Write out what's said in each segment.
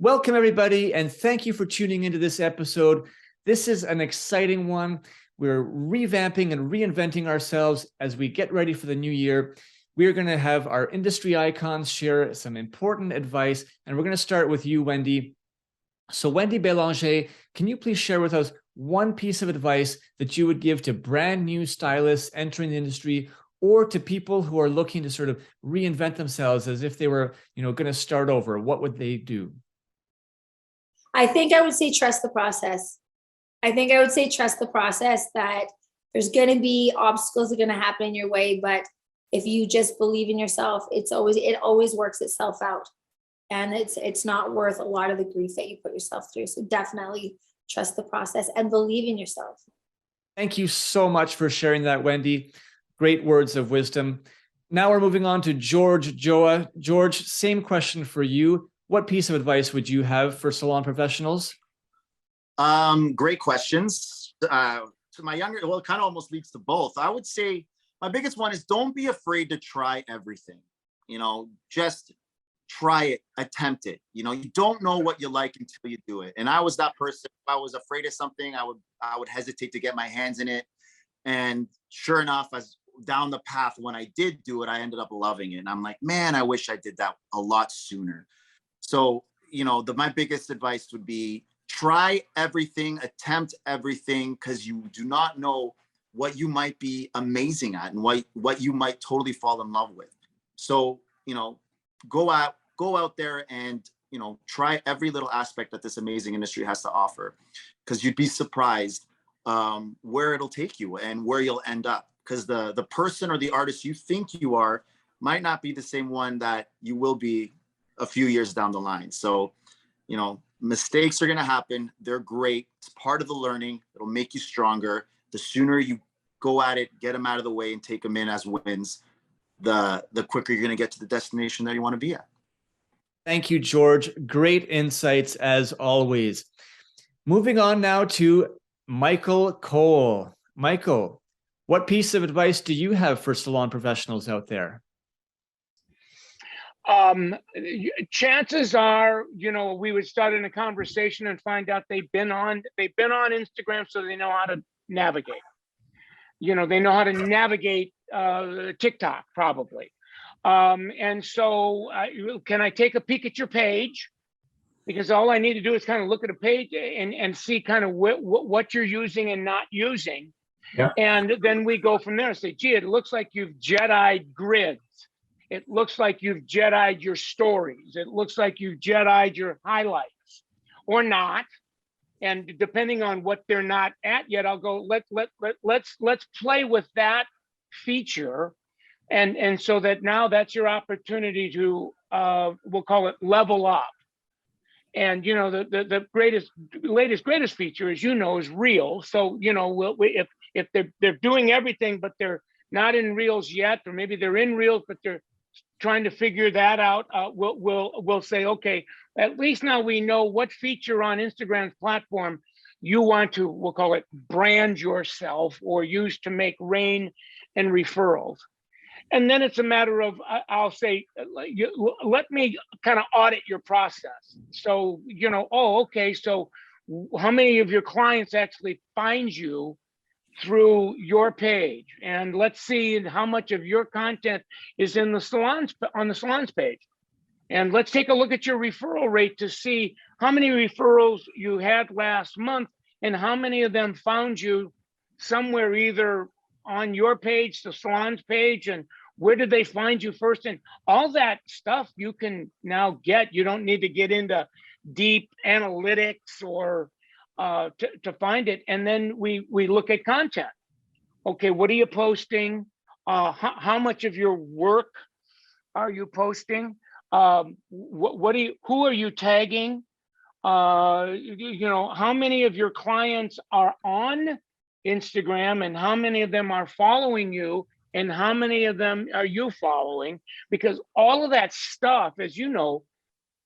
Welcome, everybody, and thank you for tuning into this episode. This is an exciting one. We're revamping and reinventing ourselves as we get ready for the new year. We're going to have our industry icons share some important advice, and we're going to start with you, Wendy. So, Wendy Bélanger, can you please share with us one piece of advice that you would give to brand new stylists entering the industry, or to people who are looking to sort of reinvent themselves as if they were, going to start over? What would they do? I think I would say trust the process. That there's going to be obstacles that are going to happen in your way, but if you just believe in yourself, it always works itself out. And it's not worth a lot of the grief that you put yourself through. So definitely trust the process and believe in yourself. Thank you so much for sharing that, Wendy. Great words of wisdom. Now we're moving on to George Joa. George, same question for you. What piece of advice would you have for salon professionals? Great questions. To my younger, well, it kind of almost leads to both. I would say my biggest one is don't be afraid to try everything. Just try it, attempt it. You don't know what you like until you do it. And I was that person. If I was afraid of something, I would hesitate to get my hands in it. And sure enough, as down the path, when I did do it, I ended up loving it. And I'm like, man, I wish I did that a lot sooner. So, my biggest advice would be try everything, attempt everything, because you do not know what you might be amazing at and what you might totally fall in love with. So, go out there and, try every little aspect that this amazing industry has to offer, because you'd be surprised where it'll take you and where you'll end up. Because the person or the artist you think you are might not be the same one that you will be a few years down the line. So, mistakes are going to happen. They're great. It's part of the learning. It'll make you stronger. The sooner you go at it, get them out of the way and take them in as wins, the quicker you're going to get to the destination that you want to be at. Thank you, George. Great insights as always. Moving on now to Michael Cole. Michael, what piece of advice do you have for salon professionals out there? Chances are, we would start in a conversation and find out they've been on Instagram, so they know how to navigate. They know how to navigate TikTok probably. And so can I take a peek at your page? Because all I need to do is kind of look at a page and see kind of what you're using and not using. Yeah. And then we go from there and say, gee, it looks like you've Jedi'd grids. It looks like you've Jedi'd your stories. It looks like you've Jedi'd your highlights, or not. And depending on what they're not at yet, I'll go, let's play with that feature. And so that now that's your opportunity to, we'll call it level up. And, the latest feature, as is Reels. So, if they're doing everything, but they're not in Reels yet, or maybe they're in Reels, but they're trying to figure that out, we'll say, okay, at least now we know what feature on Instagram's platform you want to, we'll call it brand yourself or use to make rain and referrals. And then it's a matter of, I'll say, let me kind of audit your process. So, okay, so how many of your clients actually find you through your page? And let's see how much of your content is in the salons, on the salons page. And let's take a look at your referral rate to see how many referrals you had last month and how many of them found you somewhere either on your page, the salons page, and where did they find you first? And all that stuff you can now get. You don't need to get into deep analytics or to find it. And then we look at content. Okay, what are you posting? How much of your work are you posting? Who are you tagging? How many of your clients are on Instagram and how many of them are following you and how many of them are you following? Because all of that stuff, as you know,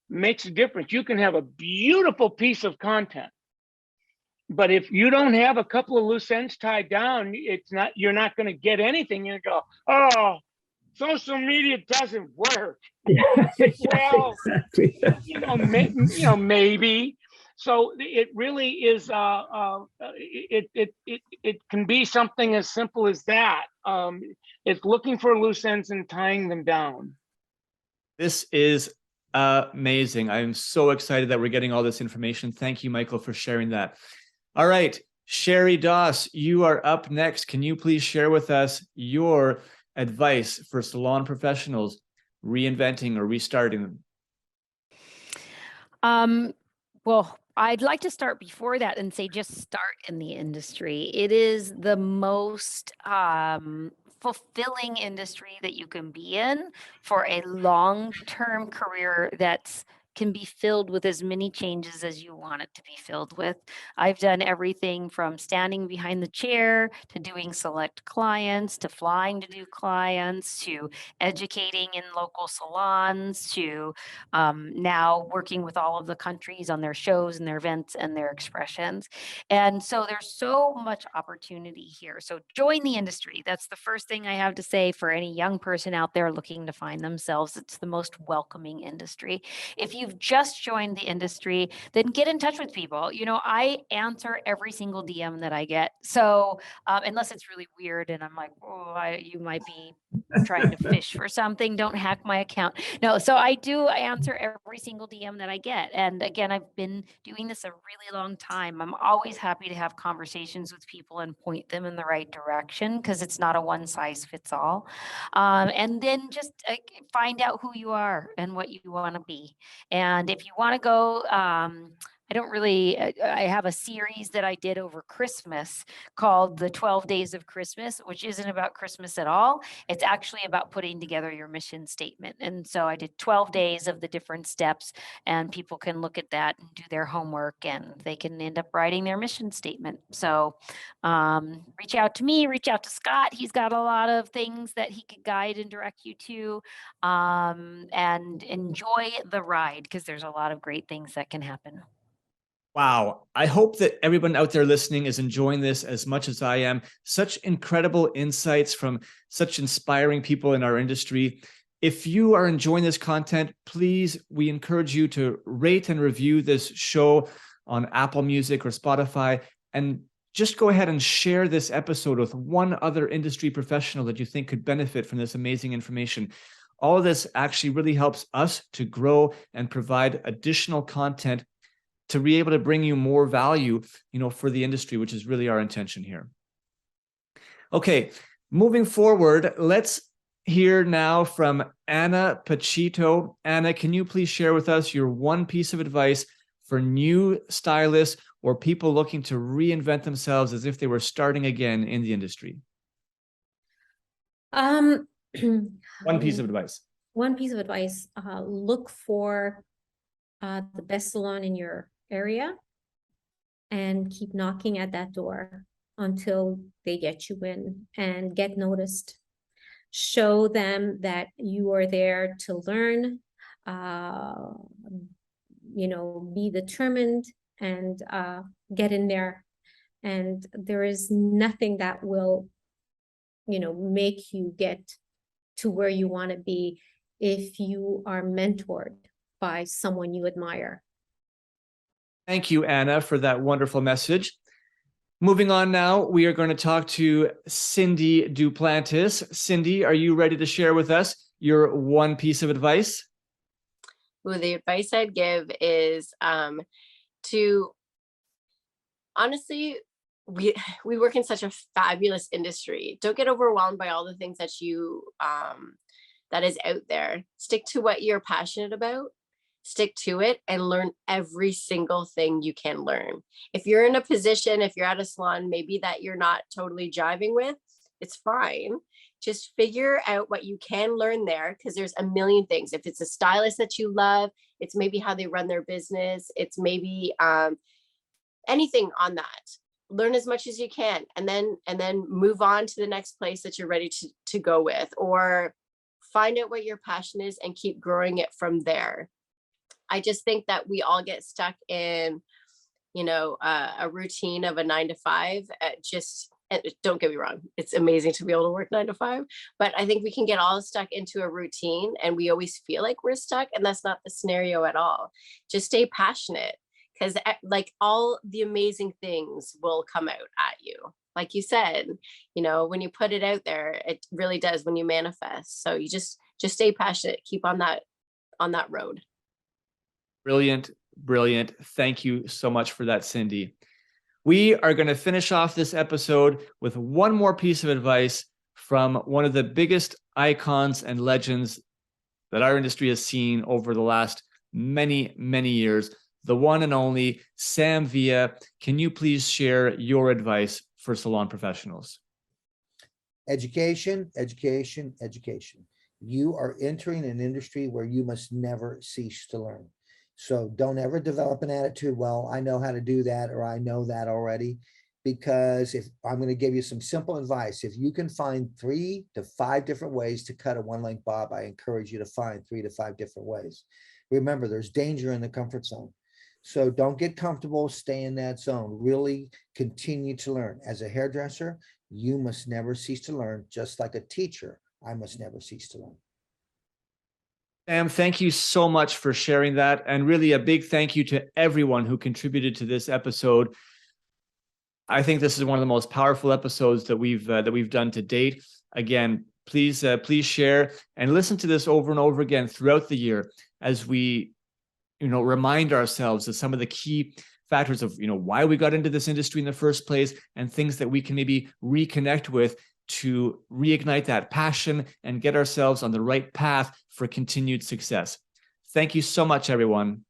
makes a difference. You can have a beautiful piece of content, but if you don't have a couple of loose ends tied down, you're not going to get anything. You go, oh, social media doesn't work. Yes, Well, exactly. maybe. So it really is. It can be something as simple as that. It's looking for loose ends and tying them down. This is amazing. I'm so excited that we're getting all this information. Thank you, Michael, for sharing that. All right, Sherry Doss, you are up next. Can you please share with us your advice for salon professionals reinventing or restarting them? Well, I'd like to start before that and say just start in the industry. It is the most fulfilling industry that you can be in for a long-term career that's can be filled with as many changes as you want it to be filled with. I've done everything from standing behind the chair to doing select clients to flying to do clients to educating in local salons to now working with all of the countries on their shows and their events and their expressions. And so there's so much opportunity here. So join the industry. That's the first thing I have to say for any young person out there looking to find themselves. It's the most welcoming industry. If you've just joined the industry, then get in touch with people. You know, I answer every single DM that I get. So unless it's really weird and I'm like, oh, you might be trying to fish for something, don't hack my account. No, so I answer every single DM that I get. And again, I've been doing this a really long time. I'm always happy to have conversations with people and point them in the right direction because it's not a one size fits all. And then just find out who you are and what you want to be. And if you want to go, I don't really, I have a series that I did over Christmas called The 12 Days of Christmas, which isn't about Christmas at all. It's actually about putting together your mission statement. And so I did 12 days of the different steps, and people can look at that and do their homework and they can end up writing their mission statement. So reach out to me, reach out to Scott. He's got a lot of things that he could guide and direct you to, and enjoy the ride because there's a lot of great things that can happen. Wow. I hope that everyone out there listening is enjoying this as much as I am. Such incredible insights from such inspiring people in our industry. If you are enjoying this content, please, we encourage you to rate and review this show on Apple Music or Spotify, and just go ahead and share this episode with one other industry professional that you think could benefit from this amazing information. All of this actually really helps us to grow and provide additional content to be able to bring you more value, for the industry, which is really our intention here. Okay, moving forward, let's hear now from Anna Pachito. Anna, can you please share with us your one piece of advice for new stylists or people looking to reinvent themselves as if they were starting again in the industry? One piece of advice. One piece of advice, look for the best salon in your area and keep knocking at that door until they get you in and get noticed. Show them that you are there to learn, be determined and get in there. And there is nothing that will, make you get to where you want to be if you are mentored by someone you admire. Thank you, Anna, for that wonderful message. Moving on now, we are going to talk to Cindy Duplantis. Cindy, are you ready to share with us your one piece of advice? Well, the advice I'd give is to honestly, we work in such a fabulous industry. Don't get overwhelmed by all the things that you that is out there. Stick to what you're passionate about. Stick to it and learn every single thing you can learn. If you're in a position, if you're at a salon, maybe that you're not totally jiving with, it's fine. Just figure out what you can learn there because there's a million things. If it's a stylist that you love, it's maybe how they run their business. It's maybe anything on that. Learn as much as you can and then move on to the next place that you're ready to go with, or find out what your passion is and keep growing it from there. I just think that we all get stuck in, a routine of a 9 to 5. Just And don't get me wrong, it's amazing to be able to work 9 to 5, but I think we can get all stuck into a routine and we always feel like we're stuck, and that's not the scenario at all. Just stay passionate, because like all the amazing things will come out at you. Like you said, you know, when you put it out there, it really does when you manifest. So you just stay passionate, keep on that road. Brilliant, brilliant. Thank you so much for that, Cindy. We are going to finish off this episode with one more piece of advice from one of the biggest icons and legends that our industry has seen over the last many, many years, the one and only Sam Villa. Can you please share your advice for salon professionals? Education, education, education. You are entering an industry where you must never cease to learn. So don't ever develop an attitude, well, I know how to do that, or I know that already. Because if I'm going to give you some simple advice, if you can find 3 to 5 different ways to cut a 1-length bob, I encourage you to find 3 to 5 different ways. Remember, there's danger in the comfort zone. So don't get comfortable, stay in that zone. Really continue to learn. As a hairdresser, you must never cease to learn, just like a teacher, I must never cease to learn. Sam, thank you so much for sharing that. And really a big thank you to everyone who contributed to this episode. I think this is one of the most powerful episodes that we've done to date. Again, please share and listen to this over and over again throughout the year as we, remind ourselves of some of the key factors of, why we got into this industry in the first place, and things that we can maybe reconnect with to reignite that passion and get ourselves on the right path for continued success. Thank you so much, everyone.